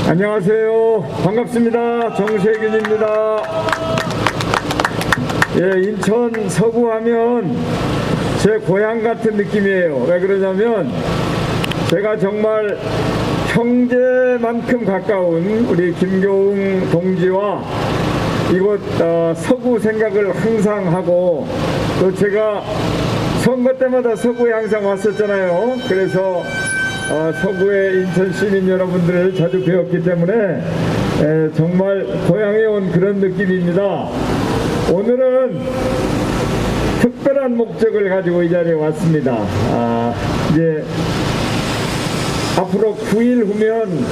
안녕하세요. 반갑습니다. 정세균입니다. 예, 인천 서구 하면 제 고향 같은 느낌이에요. 왜 그러냐면 제가 정말 형제만큼 가까운 우리 김교웅 동지와 이곳 서구 생각을 항상 하고, 또 제가 선거 때마다 서구에 항상 왔었잖아요. 그래서 서구의 인천 시민 여러분들을 자주 뵈었기 때문에 정말 고향에 온 그런 느낌입니다. 오늘은 특별한 목적을 가지고 이 자리에 왔습니다. 이제 앞으로 9일 후면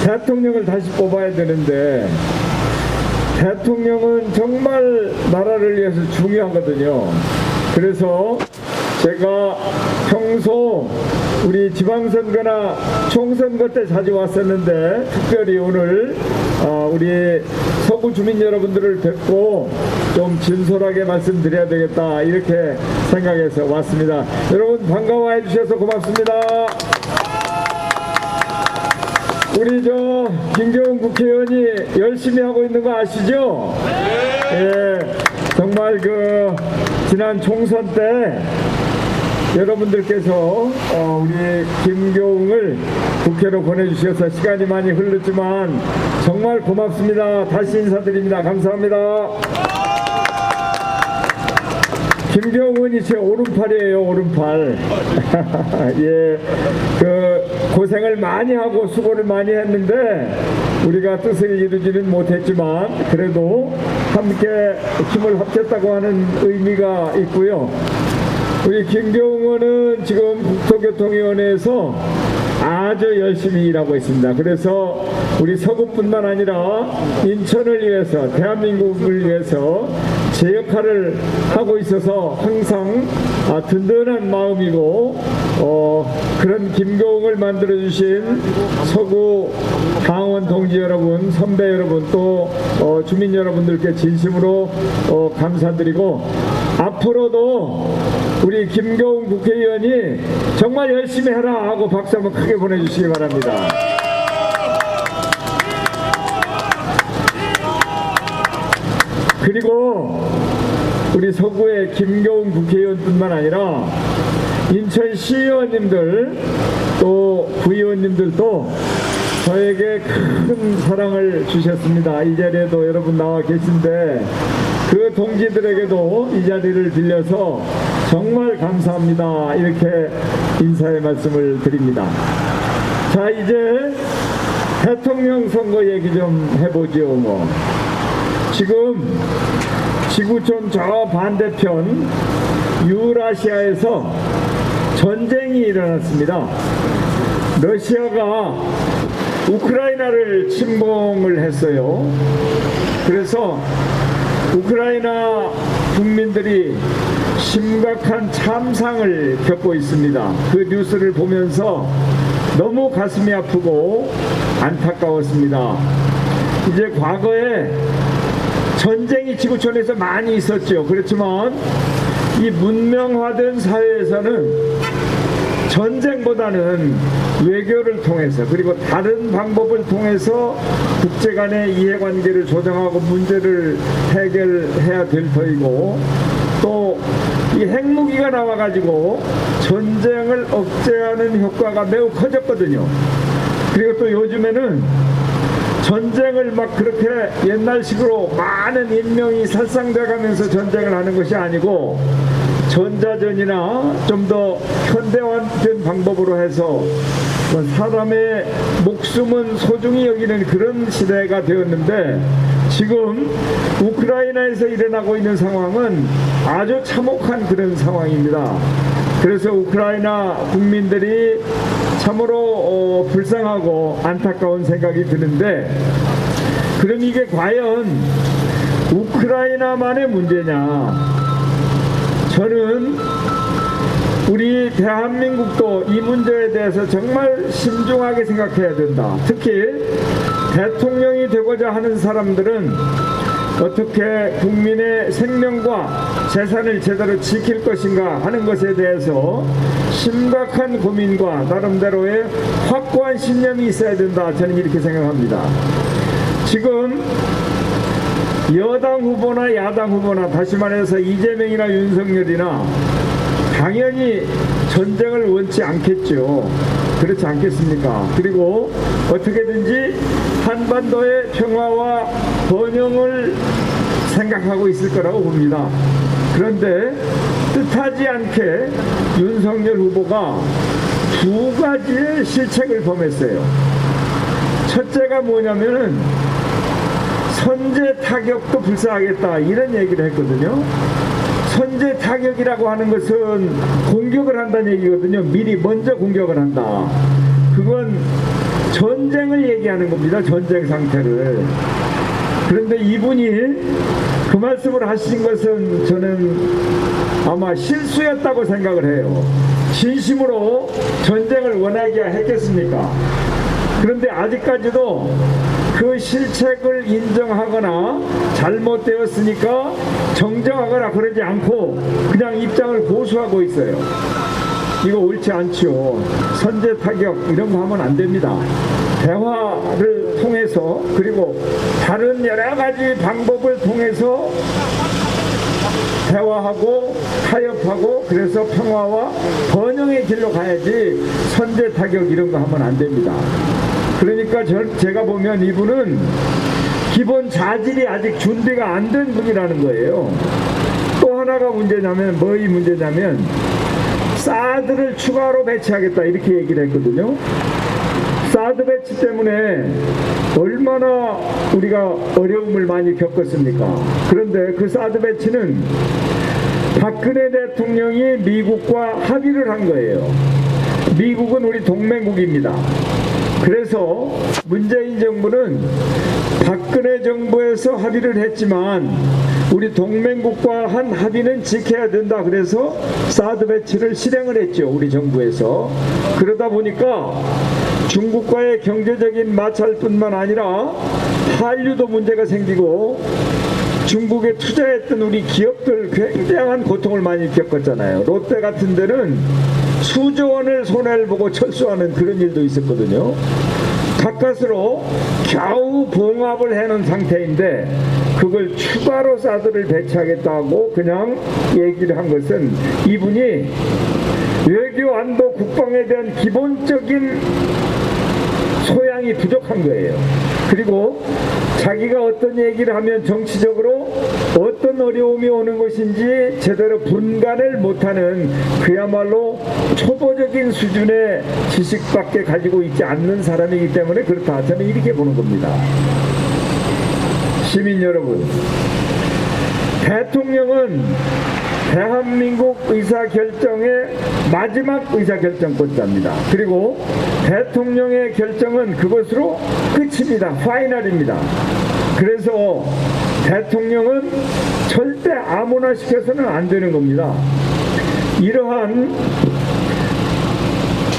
대통령을 다시 뽑아야 되는데, 대통령은 정말 나라를 위해서 중요하거든요. 그래서 제가 평소 우리 지방선거나 총선거 때 자주 왔었는데, 특별히 오늘 우리 서구 주민 여러분들을 뵙고 좀 진솔하게 말씀드려야 되겠다, 이렇게 생각해서 왔습니다. 여러분 반가워해 주셔서 고맙습니다. 우리 김교웅 국회의원이 열심히 하고 있는 거 아시죠? 예, 정말 지난 총선 때 여러분들께서 우리 김교웅을 국회로 보내주셔서 시간이 많이 흘렀지만 정말 고맙습니다. 다시 인사드립니다. 감사합니다. 김교웅이 제 오른팔이에요. 오른팔. 예, 고생을 많이 하고 수고를 많이 했는데 우리가 뜻을 이루지는 못했지만 그래도 함께 힘을 합쳤다고 하는 의미가 있고요. 우리 김교웅 의원은 지금 국토교통위원회에서 아주 열심히 일하고 있습니다. 그래서 우리 서구뿐만 아니라 인천을 위해서, 대한민국을 위해서 제 역할을 하고 있어서 항상 든든한 마음이고, 그런 김교웅을 만들어주신 서구 당원 동지 여러분, 선배 여러분, 또 주민 여러분들께 진심으로 감사드리고, 앞으로도 우리 김교웅 국회의원이 정말 열심히 해라 하고 박수 한번 크게 보내주시기 바랍니다. 그리고 우리 서구의 김교웅 국회의원뿐만 아니라 인천 시의원님들, 또 구의원님들도 저에게 큰 사랑을 주셨습니다. 이 자리에도 여러분 나와 계신데 그 동지들에게도 이 자리를 빌려서 정말 감사합니다, 이렇게 인사의 말씀을 드립니다. 자, 이제 대통령 선거 얘기 좀 해보죠. 지금 지구촌 저 반대편 유라시아에서 전쟁이 일어났습니다. 러시아가 우크라이나를 침공을 했어요. 그래서 우크라이나 국민들이 심각한 참상을 겪고 있습니다. 그 뉴스를 보면서 너무 가슴이 아프고 안타까웠습니다. 이제 과거에 전쟁이 지구촌에서 많이 있었죠. 그렇지만 이 문명화된 사회에서는 전쟁보다는 외교를 통해서, 그리고 다른 방법을 통해서 국제 간의 이해관계를 조정하고 문제를 해결해야 될 터이고, 또 이 핵무기가 나와가지고 전쟁을 억제하는 효과가 매우 커졌거든요. 그리고 또 요즘에는 전쟁을 막 그렇게 옛날식으로 많은 인명이 살상돼 가면서 전쟁을 하는 것이 아니고, 전자전이나 좀 더 현대화된 방법으로 해서 사람의 목숨은 소중히 여기는 그런 시대가 되었는데, 지금 우크라이나에서 일어나고 있는 상황은 아주 참혹한 그런 상황입니다. 그래서 우크라이나 국민들이 참으로 불쌍하고 안타까운 생각이 드는데, 그럼 이게 과연 우크라이나만의 문제냐? 저는 우리 대한민국도 이 문제에 대해서 정말 신중하게 생각해야 된다. 특히 대통령이 되고자 하는 사람들은 어떻게 국민의 생명과 재산을 제대로 지킬 것인가 하는 것에 대해서 심각한 고민과 나름대로의 확고한 신념이 있어야 된다, 저는 이렇게 생각합니다. 지금 여당 후보나 야당 후보나, 다시 말해서 이재명이나 윤석열이나 당연히 전쟁을 원치 않겠죠. 그렇지 않겠습니까? 그리고 어떻게든지 한반도의 평화와 번영을 생각하고 있을 거라고 봅니다. 그런데 뜻하지 않게 윤석열 후보가 두 가지의 실책을 범했어요. 첫째가 뭐냐면은 선제 타격도 불사하겠다, 이런 얘기를 했거든요. 선제 타격이라고 하는 것은 공격을 한다는 얘기거든요. 미리 먼저 공격을 한다. 그건 전쟁을 얘기하는 겁니다. 전쟁 상태를. 그런데 이분이 그 말씀을 하신 것은 저는 아마 실수였다고 생각을 해요. 진심으로 전쟁을 원하기야 했겠습니까? 그런데 아직까지도 그 실책을 인정하거나 잘못되었으니까 정정하거나 그러지 않고 그냥 입장을 고수하고 있어요. 이거 옳지 않죠. 선제 타격 이런 거 하면 안 됩니다. 대화를 통해서, 그리고 다른 여러 가지 방법을 통해서 대화하고 타협하고, 그래서 평화와 번영의 길로 가야지 선제 타격 이런 거 하면 안 됩니다. 그러니까 제가 보면 이분은 기본 자질이 아직 준비가 안 된 분이라는 거예요. 또 하나가 문제냐면, 뭐이 문제냐면, 사드를 추가로 배치하겠다, 이렇게 얘기를 했거든요. 사드 배치 때문에 얼마나 우리가 어려움을 많이 겪었습니까? 그런데 그 사드 배치는 박근혜 대통령이 미국과 합의를 한 거예요. 미국은 우리 동맹국입니다. 그래서 문재인 정부는 박근혜 정부에서 합의를 했지만 우리 동맹국과 한 합의는 지켜야 된다. 그래서 사드 배치를 실행을 했죠, 우리 정부에서. 그러다 보니까 중국과의 경제적인 마찰뿐만 아니라 한류도 문제가 생기고, 중국에 투자했던 우리 기업들 굉장한 고통을 많이 겪었잖아요. 롯데 같은 데는 수조 원을 손해를 보고 철수하는 그런 일도 있었거든요. 가까스로 겨우 봉합을 해놓은 상태인데 그걸 추가로 사드를 배치하겠다고 그냥 얘기를 한 것은, 이분이 외교 안보 국방에 대한 기본적인 소양이 부족한 거예요. 그리고 자기가 어떤 얘기를 하면 정치적으로 어떤 어려움이 오는 것인지 제대로 분간을 못하는, 그야말로 초보적인 수준의 지식밖에 가지고 있지 않는 사람이기 때문에 그렇다, 저는 이렇게 보는 겁니다. 시민 여러분, 대통령은 대한민국 의사결정의 마지막 의사결정권자입니다. 그리고 대통령의 결정은 그것으로 끝입니다. 파이널입니다. 그래서 대통령은 절대 아무나 시켜서는 안 되는 겁니다. 이러한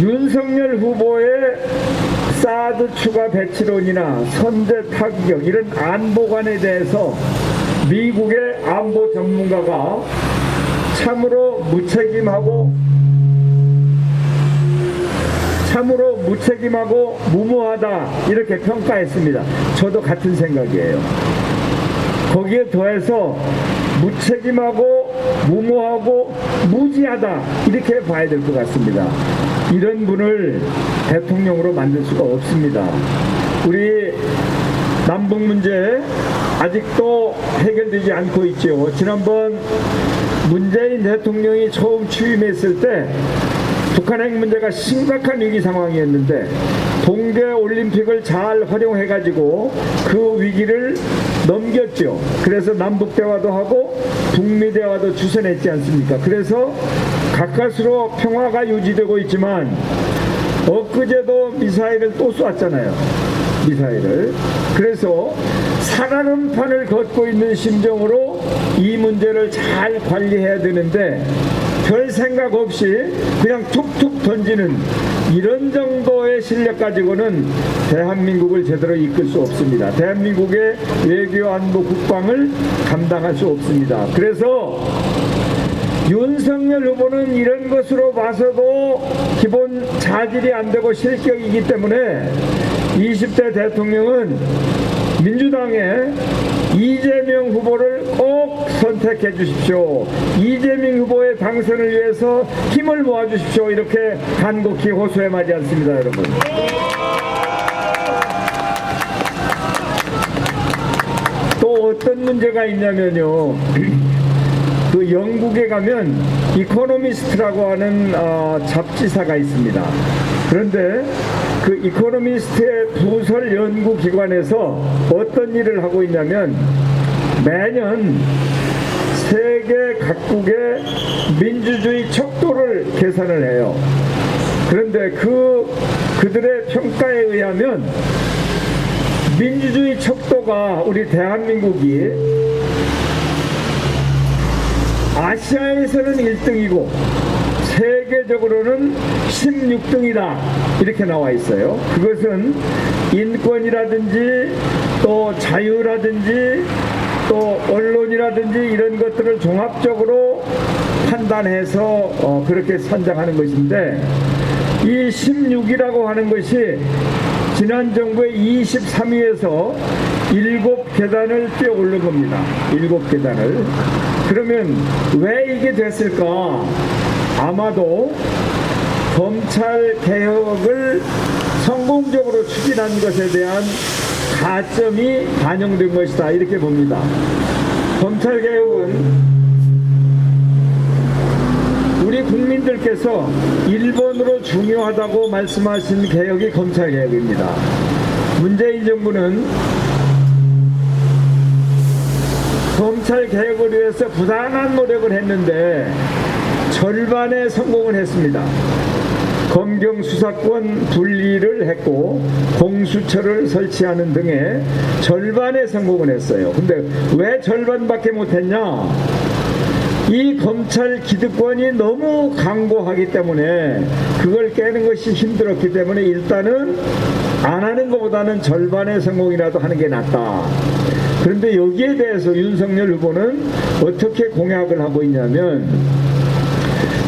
윤석열 후보의 사드 추가 배치론이나 선제 타격, 이런 안보관에 대해서 미국의 안보 전문가가 참으로 무책임하고 무모하다, 이렇게 평가했습니다. 저도 같은 생각이에요. 거기에 더해서 무책임하고 무모하고 무지하다, 이렇게 봐야 될 것 같습니다. 이런 분을 대통령으로 만들 수가 없습니다. 우리 남북 문제 아직도 해결되지 않고 있죠. 지난번 문재인 대통령이 처음 취임했을 때 북한 핵 문제가 심각한 위기 상황이었는데 동계올림픽을 잘 활용해가지고 그 위기를 넘겼죠. 그래서 남북대화도 하고 북미대화도 주선했지 않습니까? 그래서 가까스로 평화가 유지되고 있지만 엊그제도 미사일을 또 쏘았잖아요. 미사일을. 그래서 살얼음판을 걷고 있는 심정으로 이 문제를 잘 관리해야 되는데 별 생각 없이 그냥 툭툭 던지는 이런 정도의 실력 가지고는 대한민국을 제대로 이끌 수 없습니다. 대한민국의 외교, 안보, 국방을 감당할 수 없습니다. 그래서 윤석열 후보는 이런 것으로 봐서도 기본 자질이 안 되고 실격이기 때문에 20대 대통령은 민주당의 이재명 후보를 꼭 선택해 주십시오. 이재명 후보의 당선을 위해서 힘을 모아 주십시오. 이렇게 간곡히 호소해 마지 않습니다, 여러분. 또 어떤 문제가 있냐면요. 그 영국에 가면 이코노미스트라고 하는 잡지사가 있습니다. 그런데 그 이코노미스트의 부설 연구기관에서 어떤 일을 하고 있냐면 매년 세계 각국의 민주주의 척도를 계산을 해요. 그런데 그들의 평가에 의하면 민주주의 척도가 우리 대한민국이 아시아에서는 1등이고 세계적으로는 16등이다 이렇게 나와 있어요. 그것은 인권이라든지 또 자유라든지 또 언론이라든지 이런 것들을 종합적으로 판단해서 그렇게 선정하는 것인데, 이 16이라고 하는 것이 지난 정부의 23위에서 7계단을 뛰어 오른 겁니다. 7계단을. 그러면 왜 이게 됐을까? 아마도 검찰 개혁을 성공적으로 추진한 것에 대한 가점이 반영된 것이다, 이렇게 봅니다. 검찰 개혁은 우리 국민들께서 1번으로 중요하다고 말씀하신 개혁이 검찰 개혁입니다. 문재인 정부는 검찰 개혁을 위해서 부단한 노력을 했는데 절반에 성공을 했습니다. 검경 수사권 분리를 했고 공수처를 설치하는 등의 절반에 성공을 했어요. 근데 왜 절반밖에 못했냐? 이 검찰 기득권이 너무 강고하기 때문에 그걸 깨는 것이 힘들었기 때문에 일단은 안 하는 것보다는 절반의 성공이라도 하는 게 낫다. 그런데 여기에 대해서 윤석열 후보는 어떻게 공약을 하고 있냐면,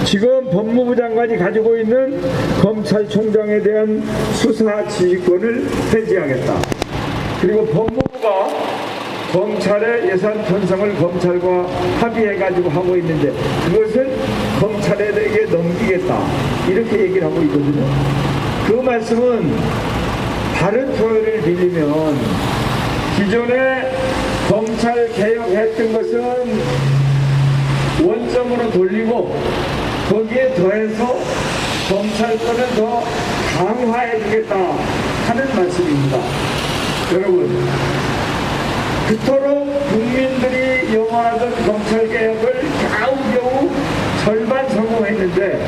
지금 법무부 장관이 가지고 있는 검찰총장에 대한 수사 지휘권을 폐지하겠다. 그리고 법무부가 검찰의 예산 편성을 검찰과 합의해가지고 하고 있는데 그것을 검찰에게 넘기겠다, 이렇게 얘기를 하고 있거든요. 그 말씀은 다른 표현을 빌리면 기존에 검찰 개혁했던 것은 원점으로 돌리고 거기에 더해서 검찰권을 더 강화해주겠다 하는 말씀입니다. 여러분, 그토록 국민들이 영원하던 검찰개혁을 겨우겨우 절반 성공했는데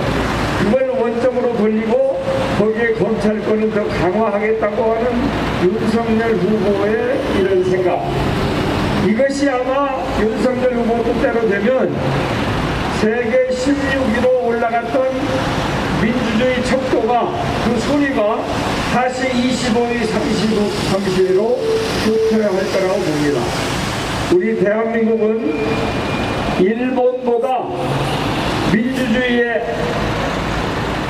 그걸 원점으로 돌리고 거기에 검찰권을 더 강화하겠다고 하는 윤석열 후보의 이런 생각, 이것이 아마 윤석열 후보 뜻대로 되면 세계 16위로 올라갔던 민주주의 척도가, 그 소리가 다시 25위, 30위로 후퇴할 거라고 봅니다. 우리 대한민국은 일본보다 민주주의에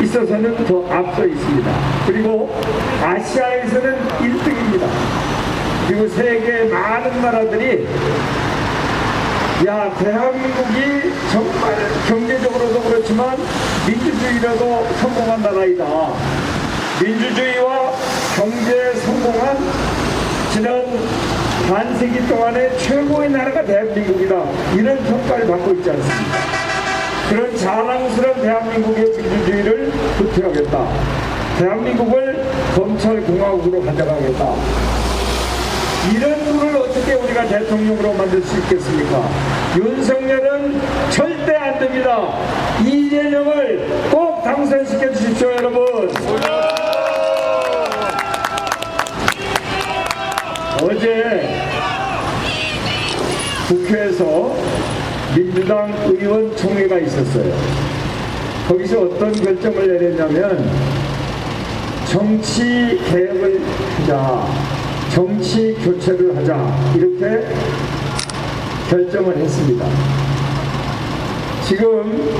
있어서는 더 앞서 있습니다. 그리고 아시아에서는 1등입니다. 그리고 세계 많은 나라들이 야, 대한민국이 정말 경제적으로도 그렇지만 민주주의라도 성공한 나라이다. 민주주의와 경제에 성공한 지난 반세기 동안의 최고의 나라가 대한민국이다, 이런 평가를 받고 있지 않습니까? 그런 자랑스러운 대한민국의 민주주의를 후퇴하겠다. 대한민국을 검찰공화국으로 가져가겠다. 이런 분을 어떻게 우리가 대통령으로 만들 수 있겠습니까? 윤석열은 절대 안 됩니다. 이재명을 꼭 당선시켜 주십시오, 여러분. 어제 국회에서 민주당 의원총회가 있었어요. 거기서 어떤 결정을 내렸냐면 정치 개혁을 하자, 정치 교체를 하자, 이렇게 결정을 했습니다. 지금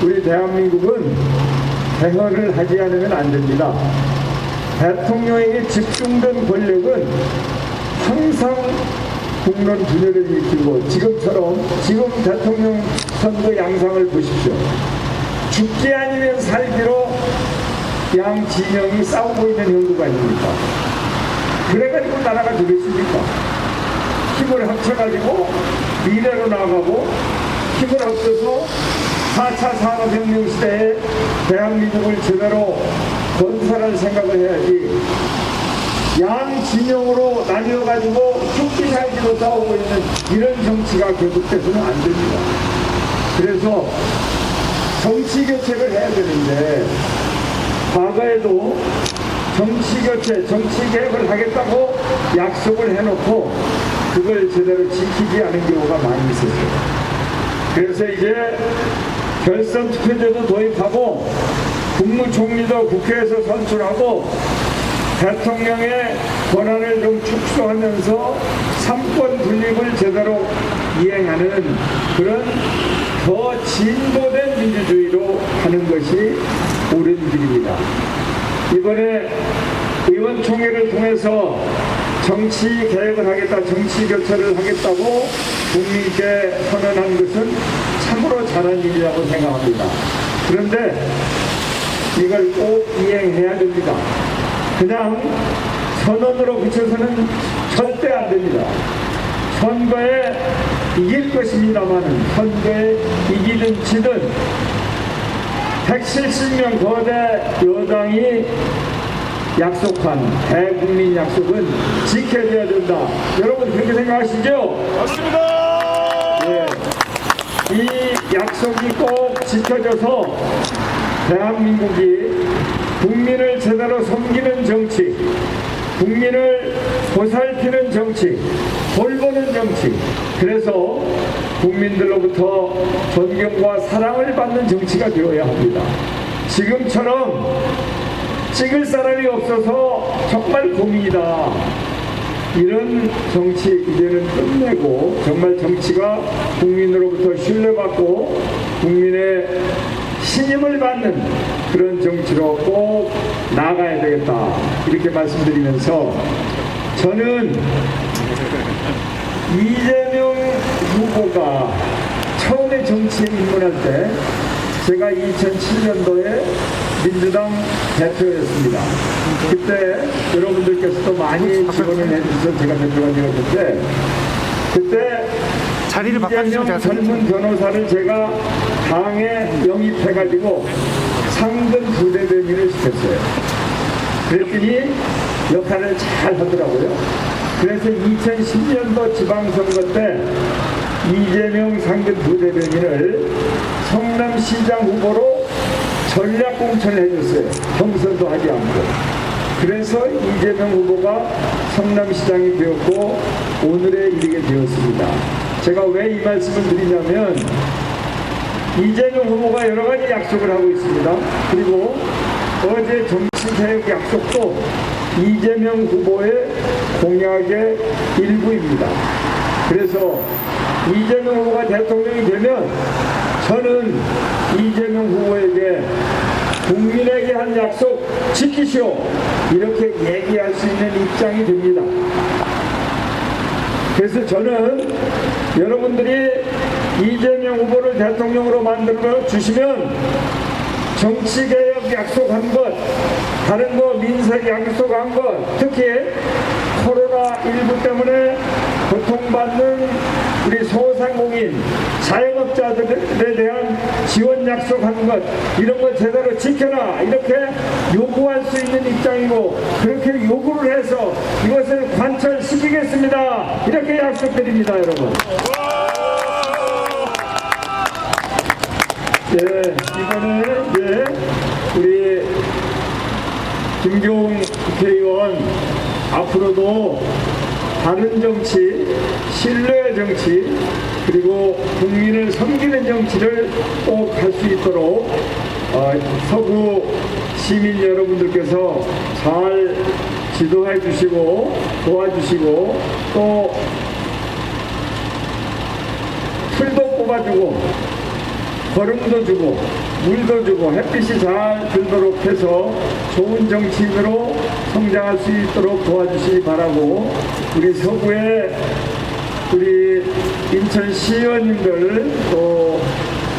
우리 대한민국은 개헌을 하지 않으면 안 됩니다. 대통령에게 집중된 권력은 항상 국론 분열을 일으키고, 지금처럼 지금 대통령 선거 양상을 보십시오. 죽기 아니면 살기로 양 진영이 싸우고 있는 형국 아닙니까? 그래가지고 나라가 되겠습니까? 힘을 합쳐가지고 미래로 나가고, 힘을 합쳐서 4차 산업혁명 시대에 대한민국을 제대로 건설할 생각을 해야지, 양 진영으로 나뉘어가지고 죽기 살기로 싸우고 있는 이런 정치가 계속돼서는 안 됩니다. 그래서 정치 교체를 해야 되는데, 과거에도 정치 교체, 정치 개혁을 하겠다고 약속을 해놓고 그걸 제대로 지키지 않은 경우가 많이 있었어요. 그래서 이제 결선 투표제도 도입하고, 국무총리도 국회에서 선출하고, 대통령의 권한을 좀 축소하면서 삼권 분립을 제대로 이행하는 그런 더 진보된 민주주의로 하는 것이 옳은 길입니다. 이번에 의원총회를 통해서 정치 개혁을 하겠다, 정치 교체를 하겠다고 국민께 선언한 것은 참으로 잘한 일이라고 생각합니다. 그런데 이걸 꼭 이행해야 됩니다. 그냥 선언으로 그쳐서는 절대 안 됩니다. 선거에 이길 것입니다만, 선거에 이기든 지든 170명 거대 여당이 약속한 대국민 약속은 지켜져야 된다. 여러분 그렇게 생각하시죠? 맞습니다. 네. 이 약속이 꼭 지켜져서 대한민국이 국민을 제대로 섬기는 정치, 국민을 보살피는 정치, 돌보는 정치, 그래서 국민들로부터 존경과 사랑을 받는 정치가 되어야 합니다. 지금처럼 찍을 사람이 없어서 정말 고민이다, 이런 정치 이제는 끝내고 정말 정치가 국민으로부터 신뢰받고 국민의 신임을 받는 그런 정치로 꼭 나아가야 되겠다, 이렇게 말씀드리면서, 저는 이재명 후보가 처음에 정치에 입문할 때 제가 2007년도에 민주당 대표였습니다. 그때 여러분들께서도 많이 지원을 해주셔서 제가 대표가 되었는데, 그때 자리를 바꿔주시면 제가 젊은 변호사를 제가 당에 영입해가지고 상근 부대변인을 시켰어요. 그랬더니 역할을 잘 하더라고요. 그래서 2010년도 지방선거 때 이재명 상근 부대변인을 성남시장 후보로 전략공천을 해줬어요. 경선도 하지 않고. 그래서 이재명 후보가 성남시장이 되었고 오늘에 이르게 되었습니다. 제가 왜 이 말씀을 드리냐면, 이재명 후보가 여러 가지 약속을 하고 있습니다. 그리고 어제 정치개혁 약속도 이재명 후보의 공약의 일부입니다. 그래서 이재명 후보가 대통령이 되면 저는 이재명 후보에게 국민에게 한 약속 지키시오, 이렇게 얘기할 수 있는 입장이 됩니다. 그래서 저는 여러분들이 이재명 후보를 대통령으로 만들어 주시면 정치개혁 약속한 것, 다른 거 민생 약속한 것, 특히 코로나19 때문에 고통받는 우리 소상공인, 자영업자들에 대한 지원 약속한 것, 이런 거 제대로 지켜라, 이렇게 요구할 수 있는 입장이고, 그렇게 요구를 해서 이것을 관철시키겠습니다, 이렇게 약속드립니다, 여러분. 네, 이번에 이제 우리 김기웅 국회의원 앞으로도 바른 정치, 신뢰의 정치, 그리고 국민을 섬기는 정치를 꼭 할 수 있도록 서구 시민 여러분들께서 잘 지도해 주시고 도와주시고 또 풀도 뽑아주고 거름도 주고 물도 주고 햇빛이 잘 들도록 해서 좋은 정치인으로 성장할 수 있도록 도와주시기 바라고, 우리 서구의 우리 인천시의원님들 또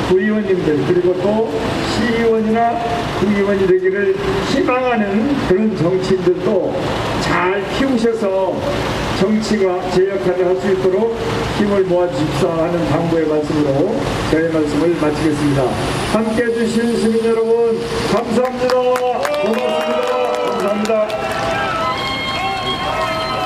구의원님들 그리고 또 시의원이나 구의원이 되기를 희망하는 그런 정치인들도 잘 키우셔서 정치가 제 역할을 할 수 있도록 힘을 모아주십사 하는 당부의 말씀으로 저의 말씀을 마치겠습니다. 함께해 주신 시민 여러분 감사합니다. 고맙습니다.